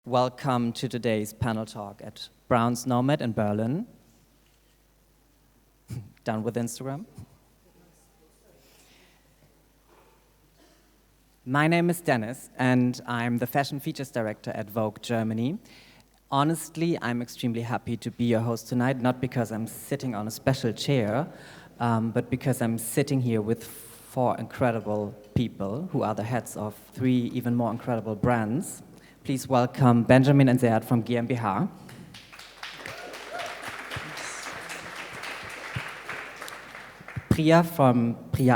Welcome to today's panel talk at Brown's Nomad in Berlin. Done with Instagram. My name is Dennis, and I'm the Fashion Features Director at Vogue Germany. Honestly, I'm extremely happy to be your host tonight, not because I'm sitting on a special chair, but because I'm sitting here with four incredible people who are the heads of three even more incredible brands. Please welcome Benjamin and Serhat from GmbH. Priya from Priya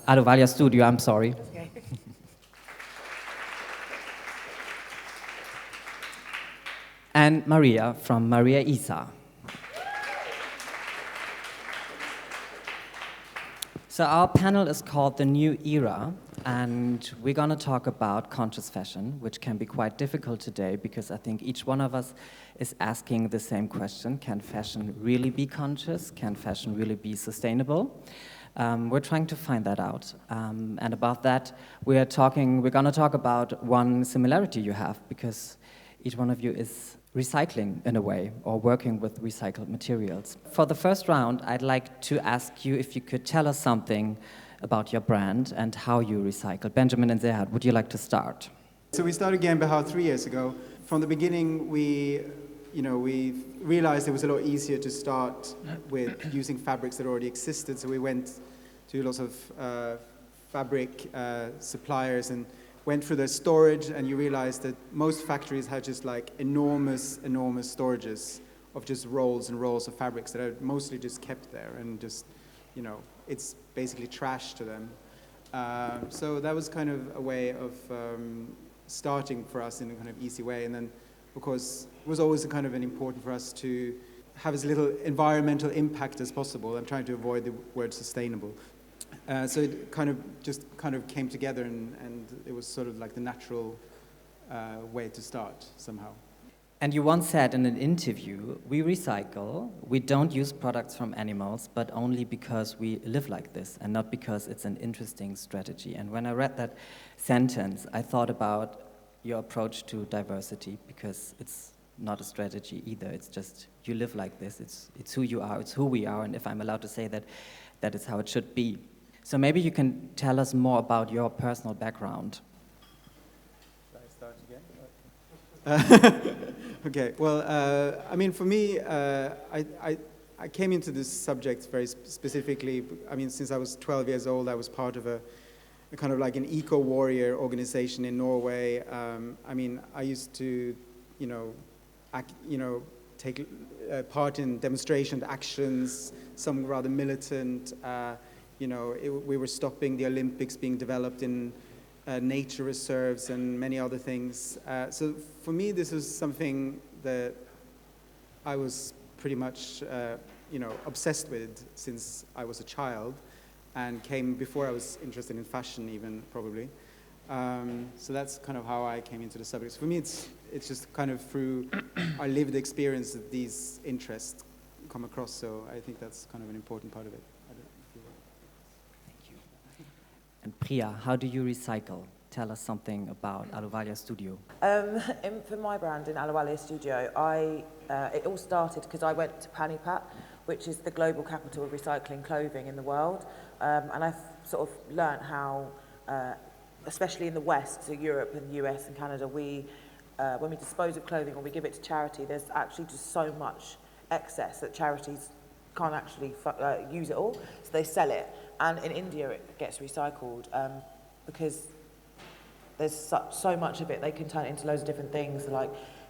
Ahluwalia Studio, I'm sorry. Okay. And Maria from Mariah Esa. So our panel is called The New Era, and we're going to talk about conscious fashion, which can be quite difficult today because I think each one of us is asking the same question: can fashion really be conscious? Can fashion really be sustainable? We're trying to find that out. And about that, we're going to talk about one similarity you have, because each one of you is recycling in a way, or working with recycled materials. For the first round, I'd like to ask you if you could tell us something about your brand and how you recycle. Benjamin and Serhat, would you like to start? So we started GmbH 3 years ago. From the beginning, we realized it was a lot easier to start with using fabrics that already existed. So we went to lots of fabric suppliers and went through their storage, and you realize that most factories had just like enormous storages of just rolls and rolls of fabrics that are mostly just kept there, and just, it's basically trash to them. So that was kind of a way of starting for us in a kind of easy way. And then, of course, it was always kind of important for us to have as little environmental impact as possible. I'm trying to avoid the word sustainable. So it kind of came together, and it was sort of like the natural way to start somehow. And you once said in an interview, we recycle, we don't use products from animals, but only because we live like this and not because it's an interesting strategy. And when I read that sentence, I thought about your approach to diversity, because it's not a strategy either. It's just you live like this. It's who you are. It's who we are. And if I'm allowed to say that, that is how it should be. So maybe you can tell us more about your personal background. Should I start again? Okay. Well, I mean, for me, I came into this subject very specifically. I mean, since I was 12 years old, I was part of a kind of like an eco-warrior organization in Norway. I mean, I used to, take part in demonstration actions, some rather militant. We were stopping the Olympics being developed in nature reserves and many other things. So for me, this was something that I was pretty much, obsessed with since I was a child, and came before I was interested in fashion even, probably. So that's kind of how I came into the subject. So for me, it's just kind of through our lived experience that these interests come across. So I think that's kind of an important part of it. And Priya, how do you recycle? Tell us something about Ahluwalia Studio. For my brand in Ahluwalia Studio, it all started because I went to Panipat, which is the global capital of recycling clothing in the world. And I've sort of learnt how, especially in the West, so Europe and the US and Canada, when we dispose of clothing or we give it to charity, there's actually just so much excess that charities can't actually use it all, so they sell it. And in India, it gets recycled because there's so much of it. They can turn it into loads of different things, like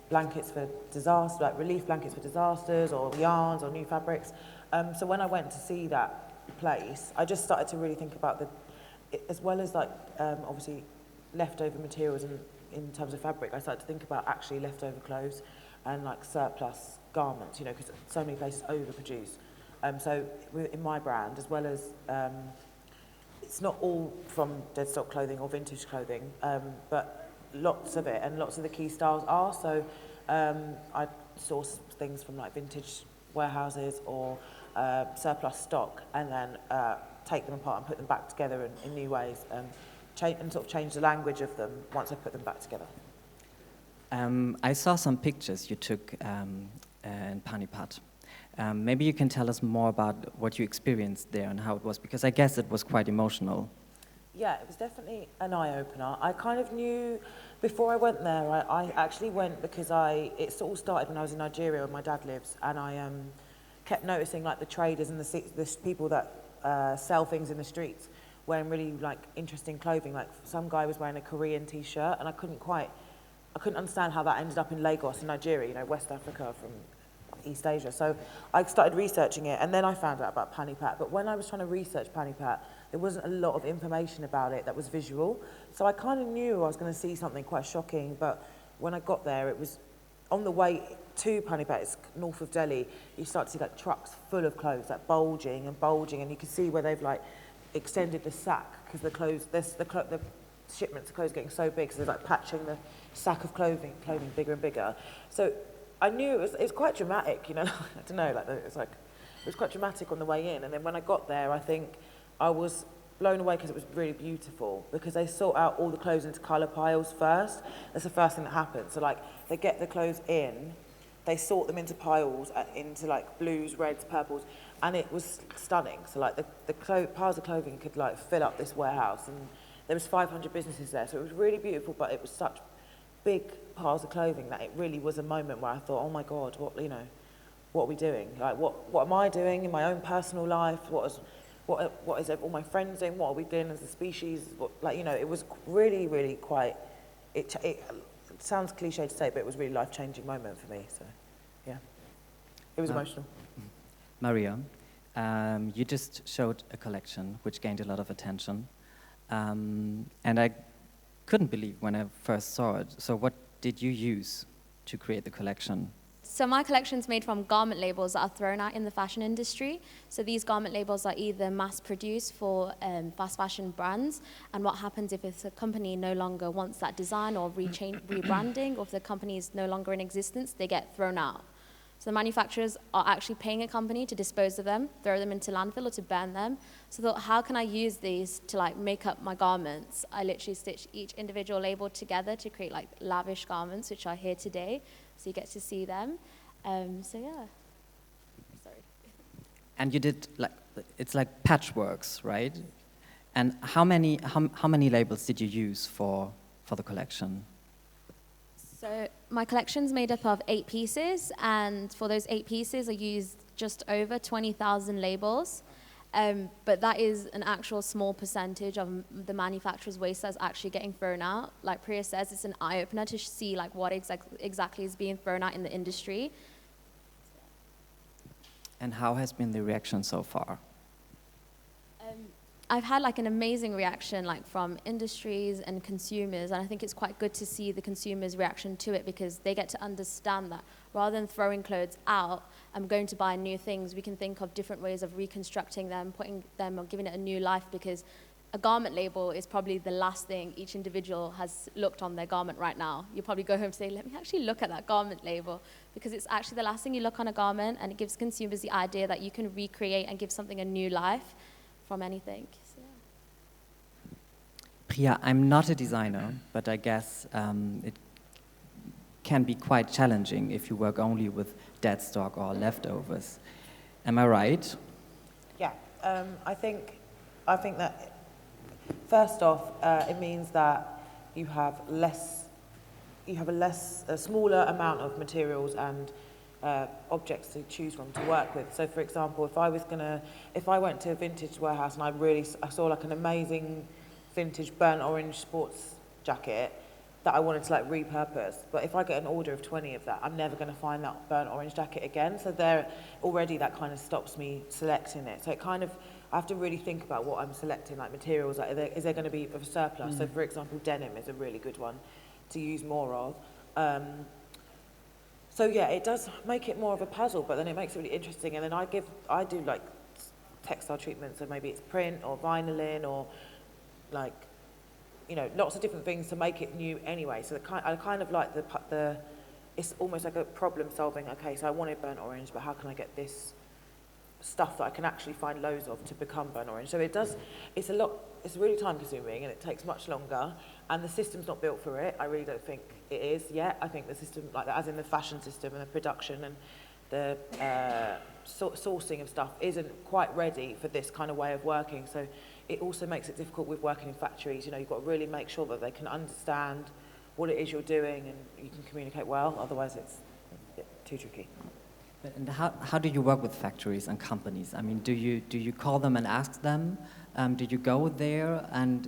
blankets for disaster, like relief blankets for disasters, or yarns, or new fabrics. So when I went to see that place, I just started to really think about as well as like obviously leftover materials in terms of fabric. I started to think about actually leftover clothes and like surplus garments, because so many places overproduce. So in my brand, as well as, it's not all from dead stock clothing or vintage clothing, but lots of it, and lots of the key styles are. So I source things from like vintage warehouses or surplus stock, and then take them apart and put them back together in new ways, and sort of change the language of them once I put them back together. I saw some pictures you took in Panipat. Maybe you can tell us more about what you experienced there and how it was, because I guess it was quite emotional. Yeah, it was definitely an eye-opener. I kind of knew, before I went there, I actually went because it sort of started when I was in Nigeria where my dad lives, and I kept noticing like the traders and the people that sell things in the streets wearing really like interesting clothing. Like some guy was wearing a Korean t-shirt, and I couldn't understand how that ended up in Lagos in Nigeria, you know, West Africa from East Asia. So I started researching it, and then I found out about Panipat. But when I was trying to research Panipat, there wasn't a lot of information about it that was visual. So I kind of knew I was going to see something quite shocking, but when I got there, it was on the way to Panipat, it's north of Delhi, you start to see like trucks full of clothes, like bulging, and you can see where they've like extended the sack, because the shipments of clothes getting so big, so they're like patching the sack of clothing bigger and bigger. So I knew it was quite dramatic, you know. I don't know, like it was quite dramatic on the way in, and then when I got there, I think I was blown away because it was really beautiful, because they sort out all the clothes into colour piles first. That's the first thing that happens. So like they get the clothes in, they sort them into piles, into like blues, reds, purples, and it was stunning. So like the piles of clothing could like fill up this warehouse, and there was 500 businesses there, so it was really beautiful, but it was such big piles of clothing that it really was a moment where I thought, oh my God, what are we doing? Like what am I doing in my own personal life? What is all my friends doing? What are we doing as a species? It was really, really quite, it sounds cliche to say, but it was a really life-changing moment for me, so yeah. It was emotional. Maria, you just showed a collection which gained a lot of attention, and I couldn't believe when I first saw it. So what did you use to create the collection? So my collection's made from garment labels that are thrown out in the fashion industry. So these garment labels are either mass-produced for fast fashion brands, and what happens if a company no longer wants that design or rebranding, or if the company is no longer in existence, they get thrown out. So the manufacturers are actually paying a company to dispose of them, throw them into landfill or to burn them. So I thought, how can I use these to like make up my garments? I literally stitched each individual label together to create like lavish garments, which are here today. So you get to see them. So yeah. Sorry. And you did it's like patchworks, right? And how many labels did you use for the collection? So my collection's made up of 8 pieces, and for those 8 pieces I used just over 20,000 labels. But that is an actual small percentage of the manufacturer's waste that's actually getting thrown out. Like Priya says, it's an eye-opener to see like what exactly is being thrown out in the industry. And how has been the reaction so far? I've had like an amazing reaction like from industries and consumers, and I think it's quite good to see the consumers' reaction to it, because they get to understand that rather than throwing clothes out and going to buy new things, we can think of different ways of reconstructing them, putting them or giving it a new life, because a garment label is probably the last thing each individual has looked on their garment right now. You probably go home and say, let me actually look at that garment label, because it's actually the last thing you look on a garment, and it gives consumers the idea that you can recreate and give something a new life from anything. So, yeah. Priya, I'm not a designer, but I guess it can be quite challenging if you work only with dead stock or leftovers. Am I right? Yeah, I think that first off, it means that you have a smaller amount of materials and objects to choose from to work with. So for example, if I went to a vintage warehouse and I saw like an amazing vintage burnt orange sports jacket that I wanted to like repurpose, but if I get an order of 20 of that, I'm never going to find that burnt orange jacket again. So there already that kind of stops me selecting it. So it kind of, I have to really think about what I'm selecting, like materials, like is there going to be a surplus? So for example, denim is a really good one to use more of. So yeah, it does make it more of a puzzle, but then it makes it really interesting. And then I do like textile treatments, so maybe it's print or vinylin or like, you know, lots of different things to make it new anyway. So I kind of like it's almost like a problem solving. Okay, so I wanted burnt orange, but how can I get this stuff that I can actually find loads of to become burnt orange. So it's really time consuming and it takes much longer, and the system's not built for it. I really don't think it is yet. I think the system, like that, as in the fashion system and the production and the sourcing of stuff, isn't quite ready for this kind of way of working. So it also makes it difficult with working in factories. You know, you've got to really make sure that they can understand what it is you're doing and you can communicate well, otherwise it's too tricky. And how do you work with factories and companies? I mean, do you call them and ask them? Do you go there and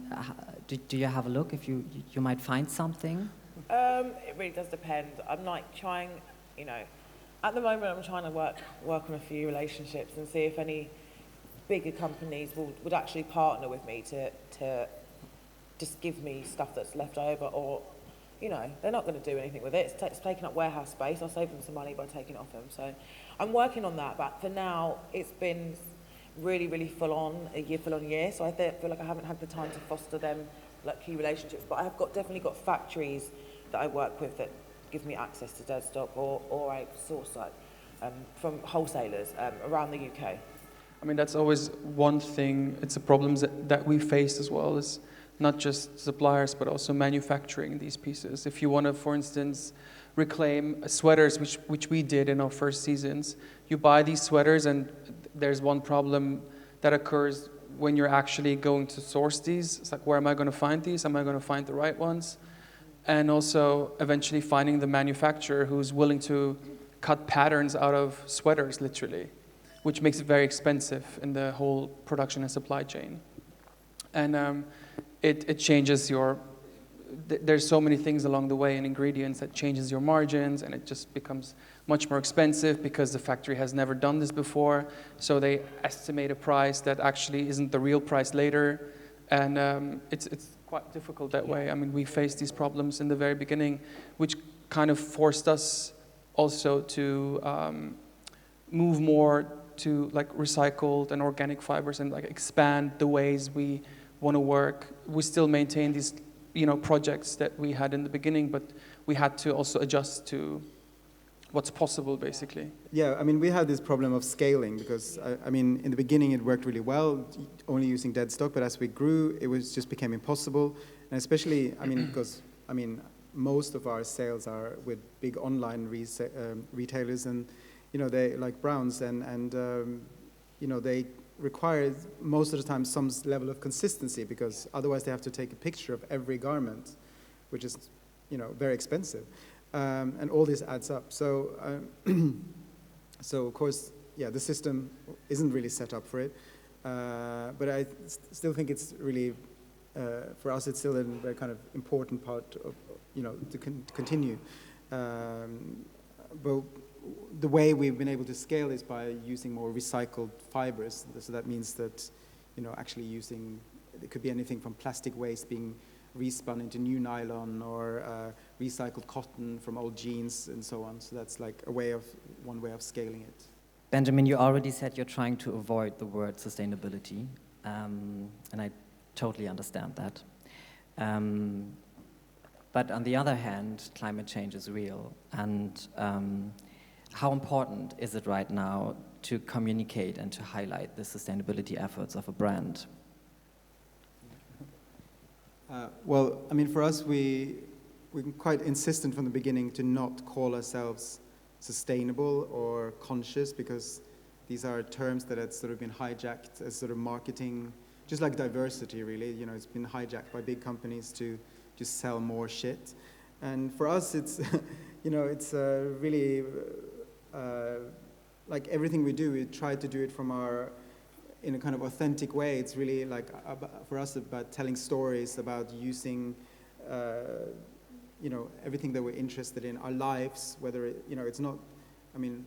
do you have a look if you might find something? It really does depend. I'm like trying, you know, at the moment I'm trying to work on a few relationships and see if any bigger companies would actually partner with me to just give me stuff that's left over, or, you know, they're not going to do anything with it. It's taking up warehouse space. I'll save them some money by taking it off them. So I'm working on that, but for now it's been really, really full on year. So I feel like I haven't had the time to foster them like key relationships. But I have definitely got factories that I work with that give me access to dead stock, or I source like from wholesalers around the UK. I mean, that's always one thing. It's a problem that we faced as well, is not just suppliers, but also manufacturing these pieces. If you want to, for instance, reclaim sweaters, which we did in our first seasons, you buy these sweaters and there's one problem that occurs when you're actually going to source these. It's like, where am I going to find these? Am I going to find the right ones? And also eventually finding the manufacturer who's willing to cut patterns out of sweaters, literally, which makes it very expensive in the whole production and supply chain. And it changes there's so many things along the way and ingredients that changes your margins, and it just becomes much more expensive because the factory has never done this before. So they estimate a price that actually isn't the real price later. And it's quite difficult that way. I mean, we faced these problems in the very beginning, which kind of forced us also to move more to like recycled and organic fibers and like expand the ways we want to work. We still maintain these, you know, projects that we had in the beginning, but we had to also adjust to what's possible, basically. Yeah, I mean, we had this problem of scaling because, I mean, in the beginning it worked really well, only using dead stock, but as we grew, it just became impossible. And especially, I mean, because, I mean, most of our sales are with big online retailers, and, you know, they like Browns, and you know, they require most of the time some level of consistency, because otherwise they have to take a picture of every garment, which is, you know, very expensive. And all this adds up. So, so of course, yeah, the system isn't really set up for it. But I still think it's really, for us, it's still a very kind of important part of, you know, to continue. But the way we've been able to scale is by using more recycled fibers. So that means that, you know, actually using, it could be anything from plastic waste being respun into new nylon, or recycled cotton from old jeans and so on. So that's like one way of scaling it. Benjamin, you already said you're trying to avoid the word sustainability, and I totally understand that. But on the other hand, climate change is real, and how important is it right now to communicate and to highlight the sustainability efforts of a brand? Well, I mean, for us, we're quite insistent from the beginning to not call ourselves sustainable or conscious, because these are terms that have sort of been hijacked as sort of marketing, just like diversity, really. You know, it's been hijacked by big companies to just sell more shit. And for us, it's, you know, it's really, like everything we do, we try to do it from in a kind of authentic way. It's really like, for us, about telling stories, about using, you know, everything that we're interested in, our lives, whether, you know, it's not, I mean,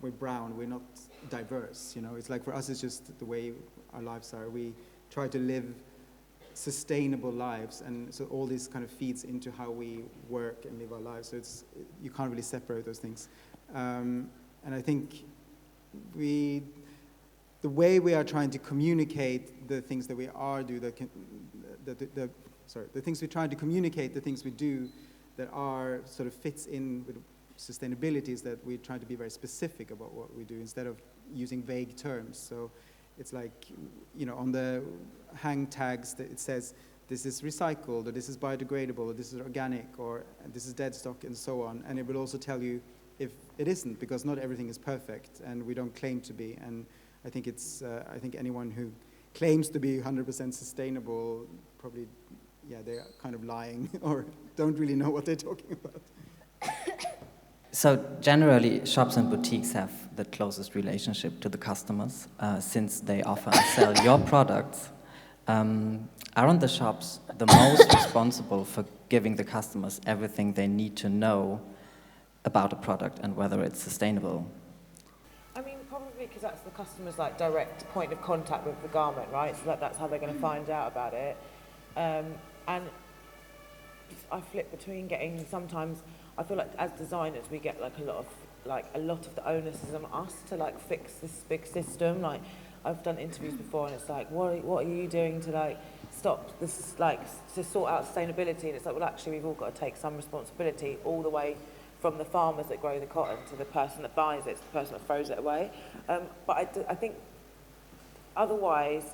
we're brown, we're not diverse, you know. It's like, for us, it's just the way our lives are. We try to live sustainable lives, and so all this kind of feeds into how we work and live our lives. So you can't really separate those things. And I think the way we are trying to communicate the things that we are do, the things we're trying to communicate, the things we do that are sort of fits in with sustainability is that we try to be very specific about what we do instead of using vague terms. So it's like, you know, on the hang tags that it says this is recycled, or this is biodegradable, or this is organic, or this is dead stock, and so on. And it will also tell you if it isn't, because not everything is perfect, and we don't claim to be. And I think it's, I think anyone who claims to be 100% sustainable probably, yeah, they're kind of lying or don't really know what they're talking about. So generally, shops and boutiques have the closest relationship to the customers since they offer and sell your products. Aren't the shops the most responsible for giving the customers everything they need to know about a product and whether it's sustainable? I mean, probably because that's the customer's like direct point of contact with the garment, right? So that's how they're going to find out about it. And I flip between getting, sometimes I feel like as designers we get like a lot of the onus is on us to like fix this big system. Like I've done interviews before and it's like, what are you doing to like stop this, like to sort out sustainability? And it's like, well, actually we've all got to take some responsibility all the way from the farmers that grow the cotton to the person that buys it, to the person that throws it away. But I think otherwise,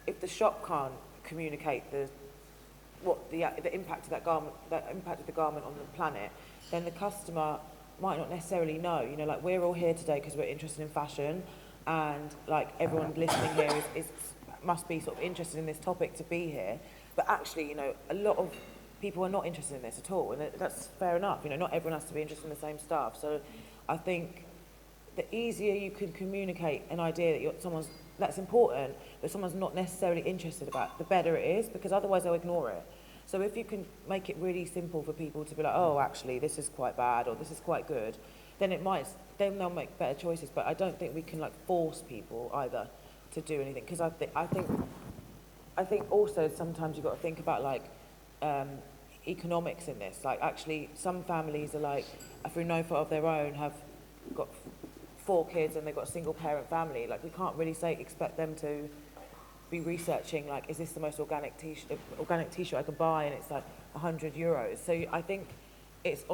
if the shop can't communicate the impact of that garment, the impact of the garment on the planet, then the customer might not necessarily know. You know, like we're all here today because we're interested in fashion, and like everyone listening here must be sort of interested in this topic to be here. But actually, you know, a lot of people are not interested in this at all, and that's fair enough. You know, not everyone has to be interested in the same stuff. So I think the easier you can communicate an idea that that's important, but someone's not necessarily interested about, the better it is, because otherwise they'll ignore it. So if you can make it really simple for people to be like, oh, actually, this is quite bad, or this is quite good, then then they'll make better choices. But I don't think we can like force people either to do anything, because I think also sometimes you've got to think about like economics in this. Like actually some families are like, through no fault of their own, have got 4 kids and they've got a single parent family. Like we can't really expect them to be researching like, is this the most organic t-shirt I can buy, and it's like €100. So I think it's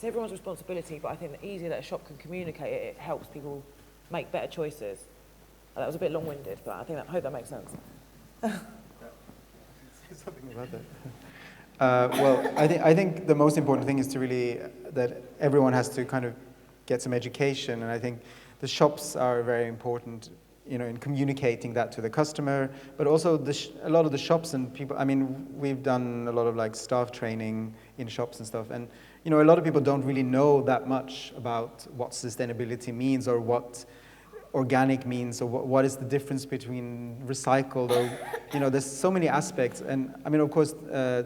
everyone's responsibility, but I think the easier that a shop can communicate it, it helps people make better choices. That was a bit long-winded, but I hope that makes sense. Something about that. Well, I think the most important thing is to really, that everyone has to kind of get some education, and I think the shops are very important, you know, in communicating that to the customer, but also a lot of the shops and people, I mean, we've done a lot of like staff training in shops and stuff, and you know, a lot of people don't really know that much about what sustainability means, or what organic means, or what is the difference between recycled, or you know, there's so many aspects. And I mean, of course,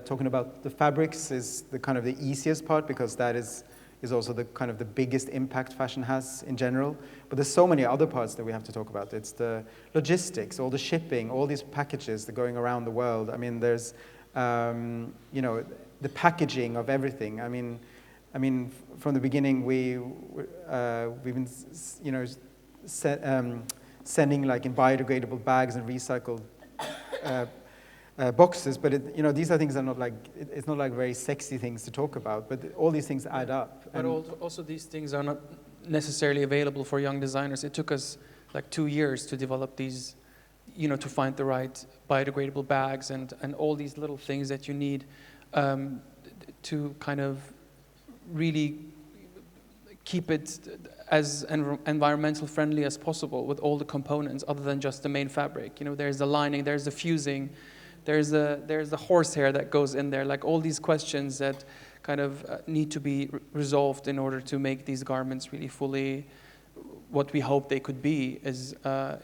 talking about the fabrics is the kind of the easiest part, because that is also the kind of the biggest impact fashion has in general. But there's so many other parts that we have to talk about. It's the logistics, all the shipping, all these packages that are going around the world. I mean, there's you know, the packaging of everything. I mean, from the beginning we've been, you know, sending like in biodegradable bags and recycled boxes, but you know, these are things that are not like, it's not like very sexy things to talk about, but all these things add up. But also these things are not necessarily available for young designers. It took us like 2 years to develop these, you know, to find the right biodegradable bags and all these little things that you need to kind of really keep it as environmental friendly as possible with all the components other than just the main fabric. You know, there's the lining, there's the fusing, there's the horsehair that goes in there, like all these questions that kind of need to be resolved in order to make these garments really fully what we hope they could be is a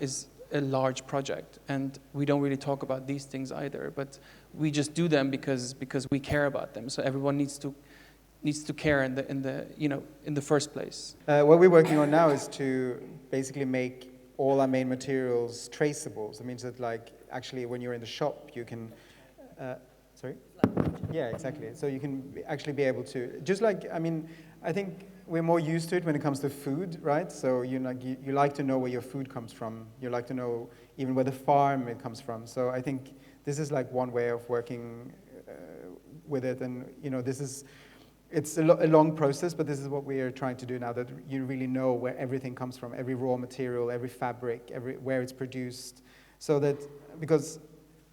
large project. And we don't really talk about these things either, but we just do them because we care about them. So everyone needs to care in the first place. What we're working on now is to basically make all our main materials traceable. So it means that, like, actually when you're in the shop, you can, sorry? Yeah, exactly. So you can actually be able to, just like, I mean, I think we're more used to it when it comes to food, right? So you like to know where your food comes from. You like to know even where the farm it comes from. So I think this is like one way of working with it. And, you know, this is it's a long process, but this is what we are trying to do now, that you really know where everything comes from, every raw material, every fabric, where it's produced. So that, because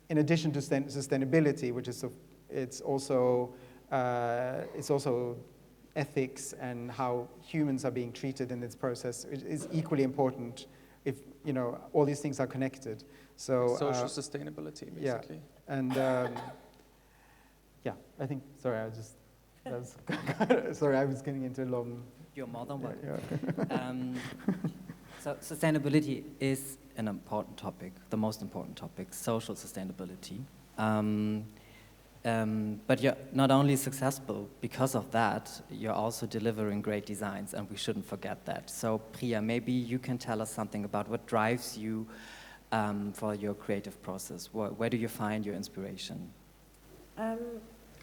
in addition to sustainability, which is, it's also ethics and how humans are being treated in this process is equally important. If, you know, all these things are connected. So social sustainability, basically. Yeah, and yeah, I think, sorry, sorry, I was getting into a long... You're more than welcome. Yeah. So sustainability is an important topic, the most important topic, social sustainability. But you're not only successful because of that, you're also delivering great designs, and we shouldn't forget that. So Priya, maybe you can tell us something about what drives you for your creative process. Where do you find your inspiration?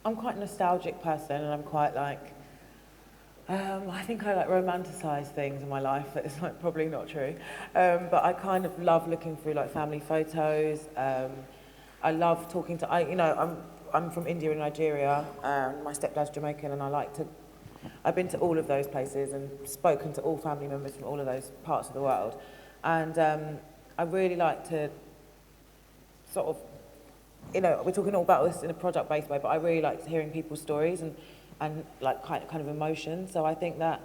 I'm quite a nostalgic person, and I'm quite like, I think I like romanticize things in my life. It's like probably not true, but I kind of love looking through like family photos. I love talking to, I'm from India and Nigeria, and my stepdad's Jamaican, and I've been to all of those places and spoken to all family members from all of those parts of the world, and I really like to sort of, we're talking all about this in a product-based way, but I really like hearing people's stories and like kind of emotion. So I think that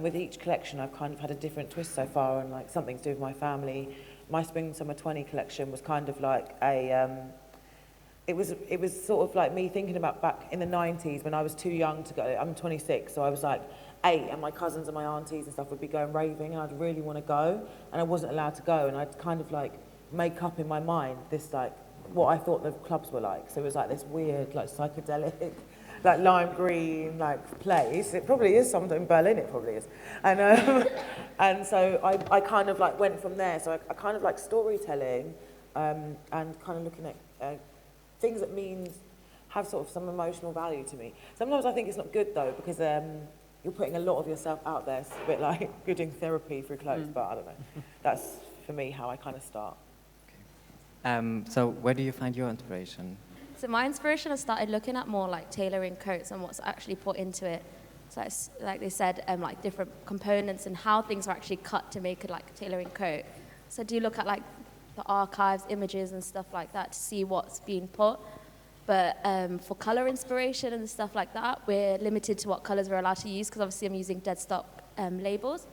with each collection, I've kind of had a different twist so far, and like something to do with my family. My Spring Summer 20 collection was kind of like it was sort of like me thinking about back in the 90s when I was too young to go. I'm 26, so I was like 8, and my cousins and my aunties and stuff would be going raving, and I'd really want to go, and I wasn't allowed to go, and I'd kind of like make up in my mind this like what I thought the clubs were like. So it was like this weird, like psychedelic, like lime green, like place. It probably is something in Berlin. It probably is, and so I kind of like went from there. So I kind of like storytelling, and kind of looking at things that have sort of some emotional value to me. Sometimes I think it's not good though, because you're putting a lot of yourself out there. It's a bit like you're doing therapy through clothes, but I don't know. That's for me how I kind of start. So where do you find your inspiration? So my inspiration, I started looking at more like tailoring coats and what's actually put into it. So it's, like they said, like different components and how things are actually cut to make a like tailoring coat. So I do look at like the archives, images and stuff like that to see what's being put. But for color inspiration and stuff like that, we're limited to what colors we're allowed to use, because obviously I'm using dead stock labels.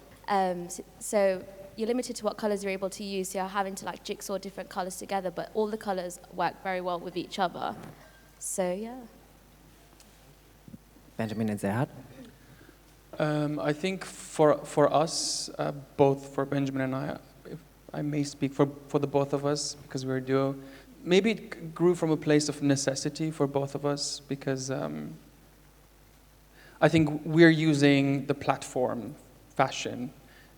So you're limited to what colors you're able to use, so you're having to like jigsaw different colors together, but all the colors work very well with each other. So yeah. Benjamin and Serhat? I think for us, both for Benjamin and I, if I may speak for the both of us, because we're a duo, maybe it grew from a place of necessity for both of us, because I think we're using the platform fashion,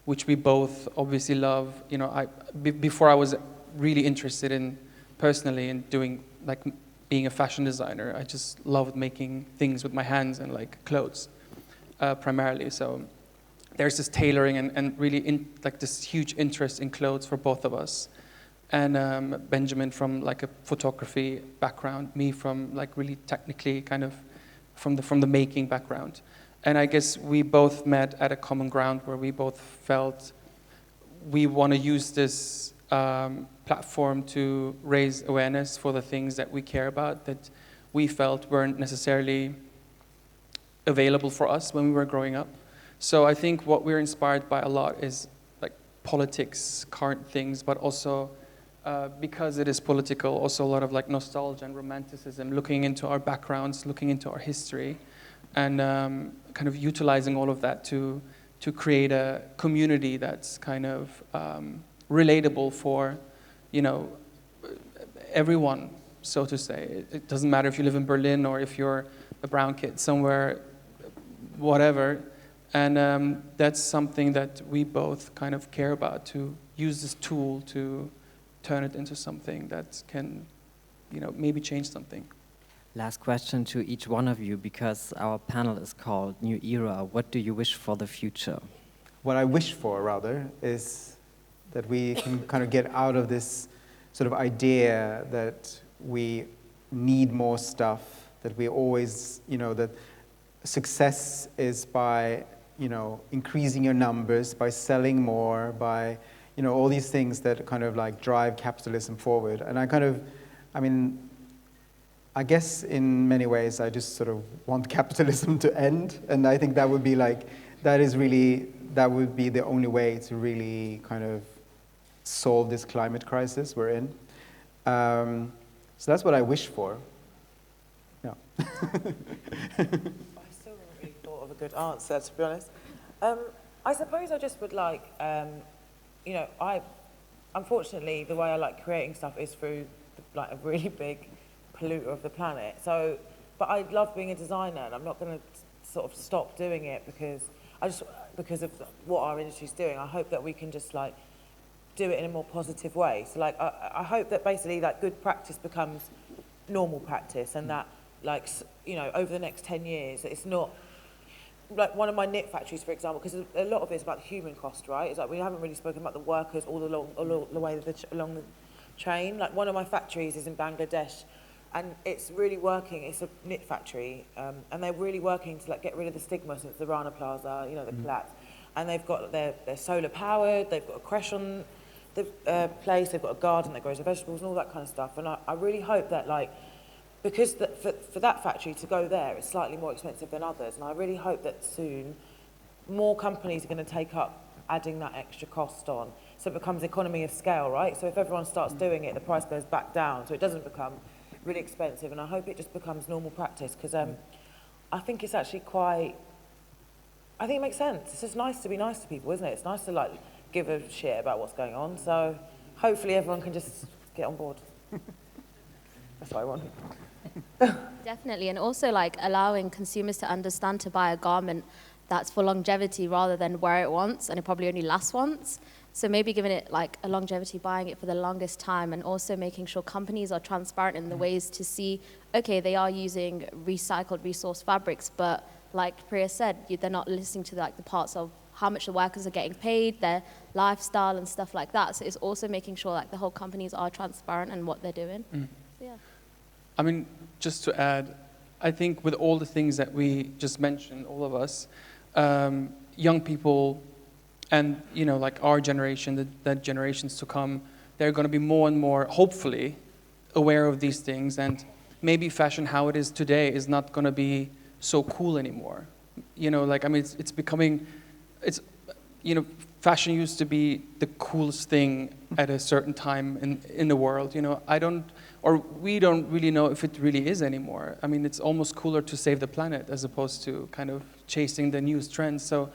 which we both obviously love. Before I was really interested in, personally, in doing, like, being a fashion designer, I just loved making things with my hands and, like, clothes, primarily. So there's this tailoring and really, this huge interest in clothes for both of us. And Benjamin from, like, a photography background, me from, like, really technically kind of from the making background. And I guess we both met at a common ground where we both felt we want to use this platform to raise awareness for the things that we care about, that we felt weren't necessarily available for us when we were growing up. So I think what we're inspired by a lot is like politics, current things, but also because it is political, also a lot of like nostalgia and romanticism, looking into our backgrounds, looking into our history, and kind of utilizing all of that to create a community that's kind of relatable for, everyone, so to say. It doesn't matter if you live in Berlin or if you're a brown kid somewhere, whatever. And that's something that we both kind of care about, to use this tool to turn it into something that can, maybe change something. Last question to each one of you, because our panel is called New Era. What do you wish for the future? What I wish for, rather, is that we can kind of get out of this sort of idea that we need more stuff, that we always, that success is by, increasing your numbers, by selling more, by, all these things that kind of like drive capitalism forward. And I guess in many ways I just sort of want capitalism to end, and I think that would be that would be the only way to really kind of solve this climate crisis we're in. So that's what I wish for. Yeah. I still haven't really thought of a good answer, to be honest. I suppose I just would like, unfortunately, the way I like creating stuff is through like a really big polluter of the planet. So, but I love being a designer, and I'm not going to sort of stop doing it because of what our industry's doing. I hope that we can just like do it in a more positive way. So like, I hope that basically like good practice becomes normal practice, and that like, over the next 10 years, it's not like one of my knit factories, for example, because a lot of it is about the human cost, right? It's like we haven't really spoken about the workers all the way along the chain. Like one of my factories is in Bangladesh, and it's really working. It's a knit factory, and they're really working to like get rid of the stigma since the Rana Plaza, the collapse. And they've got they're solar powered. They've got a creche on the place. They've got a garden that grows the vegetables and all that kind of stuff. And I really hope that like, because for that factory to go there, it's slightly more expensive than others. And I really hope that soon more companies are going to take up adding that extra cost on, so it becomes economy of scale, right? So if everyone starts doing it, the price goes back down, so it doesn't become really expensive. And I hope it just becomes normal practice, because I think it's actually I think it makes sense. It's just nice to be nice to people, isn't it? It's nice to like give a shit about what's going on. So hopefully everyone can just get on board. That's what I want. Definitely, and also like allowing consumers to understand to buy a garment that's for longevity rather than wear it once and it probably only lasts once. So maybe giving it like a longevity, buying it for the longest time, and also making sure companies are transparent in the ways to see, okay, they are using recycled, resourced fabrics, but like Priya said, they're not listening to like the parts of how much the workers are getting paid, their lifestyle and stuff like that. So it's also making sure like the whole companies are transparent in what they're doing. So, yeah. I mean, just to add, I think with all the things that we just mentioned, all of us, young people and, like our generation, the generations to come, they're going to be more and more, hopefully, aware of these things. And maybe fashion, how it is today, is not going to be so cool anymore. It's becoming, fashion used to be the coolest thing at a certain time in the world. We don't really know if it really is anymore. I mean, it's almost cooler to save the planet as opposed to kind of chasing the newest trends. So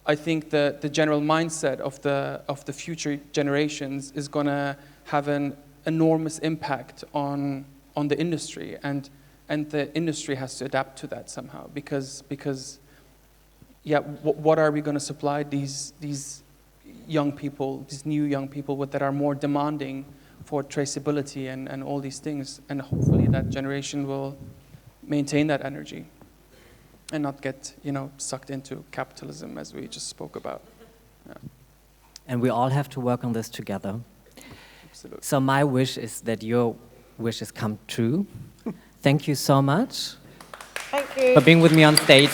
I think the general mindset of the future generations is going to have an enormous impact on the industry, and the industry has to adapt to that somehow, because what are we going to supply these young people, these new young people that are more demanding for traceability and all these things, and hopefully that generation will maintain that energy and not get sucked into capitalism, as we just spoke about. Yeah. And we all have to work on this together. Absolutely. So my wish is that your wishes come true. Thank you so much Thank you for being with me on stage.